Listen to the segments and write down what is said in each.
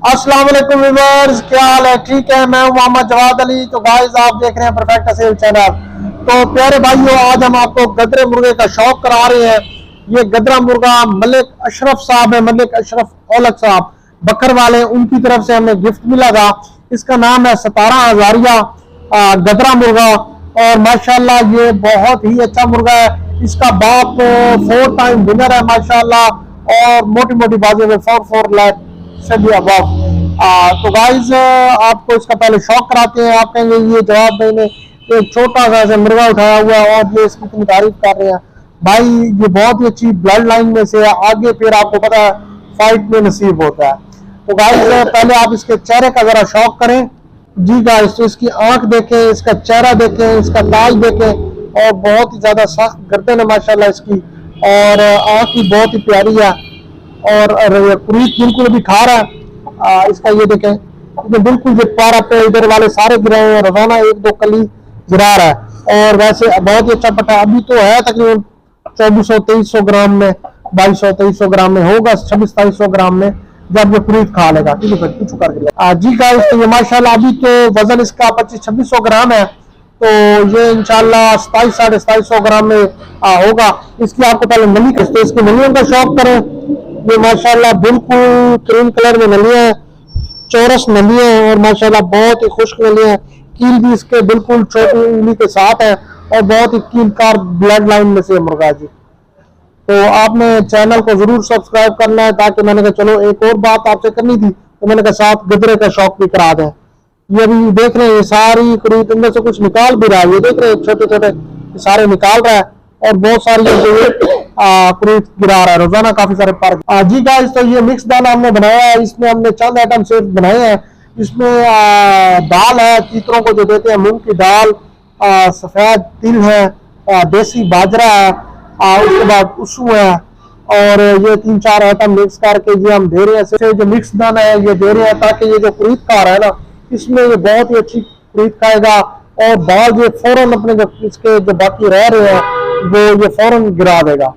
अस्सलाम वालेकुम व्यूअर्स, क्या हाल है? ठीक है, मैं हूं मोहम्मद जवाद अली। तो गाइस आप देख रहे हैं परफेक्ट सेल चैनल। तो प्यारे भाइयों, आज हम आपको गदरे मुर्गे का शौक करा रहे हैं। ये गदरा मुर्गा मलिक अशरफ साहब है, मलिक अशरफ औलख साहब बकर वाले, उनकी तरफ से हमें गिफ्ट मिला था। इसका नाम है 17,000 गदरा मुर्गा और माशाल्लाह ये बहुत ही अच्छा मुर्गा है। इसका बाप 4 टाइम विनर है माशाल्लाह और मोटी मोटी बाजू में 4 लाख से भी अबव। तो गाइज आपको इसका पहले शौक कराते हैं। आप कहेंगे ये जवाब भाई ने एक छोटा सा ऐसा मुर्गा उठाया हुआ है और ये इसकी इतनी तारीफ कर रहे हैं। भाई ये बहुत ही अच्छी ब्लड लाइन में से है, आगे फिर आपको पता है फाइट में नसीब होता है। तो गाइज पहले आप इसके चेहरे का जरा शौक करें। जी गाइज, तो इसकी आंख देखें, इसका चेहरा देखें, इसका ताज देखें और बहुत ही ज्यादा सख्त गर्दन है माशाल्लाह इसकी और आंख ही बहुत ही प्यारी है और कुरीत बिल्कुल भी खा रहा है। इसका ये देखें, बिल्कुल जो पारा पे इधर वाले सारे गिरे हैं, रोजाना 1-2 कली गिरा रहा है और वैसे बहुत ही अच्छा पटा अभी तो है तकरीबन 2400-2300 ग्राम में, 2200-2300 ग्राम में होगा, 2600-2700 ग्राम में जब ये कुरीत खा लेगा। ठीक है, कुछ कर जी गाइस, तो ये माशाल्लाह अभी तो वजन इसका 2500-2600 ग्राम है। तो ये इंशाल्लाह 2700-2750 ग्राम में होगा। इसकी आपको पहले नली कसते, इसकी नलियों का शौक करें। ये माशाल्लाह बिल्कुल क्रीम कलर में नलियां हैं, चौरस नलियां हैं और माशाल्लाह बहुत ही खुश्क नलियां हैं। कील भी इसके बिल्कुल छोटी उंगली के साथ है और बहुत ही कीलकार ब्लड लाइन में से मुर्गा जी। तो आपने चैनल को जरूर सब्सक्राइब करना है ताकि मैंने कहा चलो एक और बात आपसे करनी थी, तो मैंने कहा साथ गदरे का शौक भी करा दें। ये अभी देख रहे हैं ये सारी कुरीत इनमें से कुछ निकाल भी रहा है, ये देख रहे हैं छोटे छोटे सारे निकाल रहा है और बहुत सारी कुरीत गिरा रहा है रोजाना काफी सारे पार्क। जी गाइस, तो ये मिक्स दाना हमने बनाया है, इसमें हमने चंद आइटम सिर्फ बनाए हैं। इसमें दाल है, तीतरों को जो देते हैं, मूंग की दाल, सफेद तिल है, देसी बाजरा है, उसके बाद उसू है और ये 3-4 आइटम मिक्स करके ये हम दे रहे हैं। जो मिक्स दाना है ये दे रहे हैं ताकि ये जो कुरीत खा रहा है ना, इसमें ये बहुत ही अच्छी कुरीत खाएगा और बाल ये फौरन अपने जो इसके जो बाकी रह रहे हैं वो ये फौरन गिरा देगा।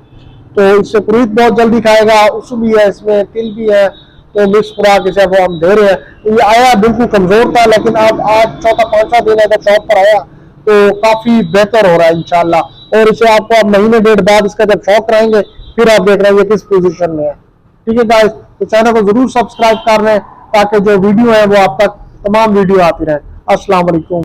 तो इससे कुरीत बहुत जल्दी खाएगा। उसू भी है, इसमें तिल भी है, तो मिक्स खुराक इसे वो हम दे रहे हैं। तो ये आया बिल्कुल कमजोर था, लेकिन अब आज चौथा 5वां दिन है जब शौक पर आया तो काफी बेहतर हो रहा है इंशाल्लाह। और इसे आपको अब महीने 1.5 बाद इसका जब शौक कराएंगे फिर आप देख रहे हैं किस पोजीशन में है। ठीक है गाइस, तो चैनल को जरूर सब्सक्राइब कर लें ताकि जो वीडियो है वो आप तक तमाम वीडियो आती रहे। अस्सलाम वालेकुम।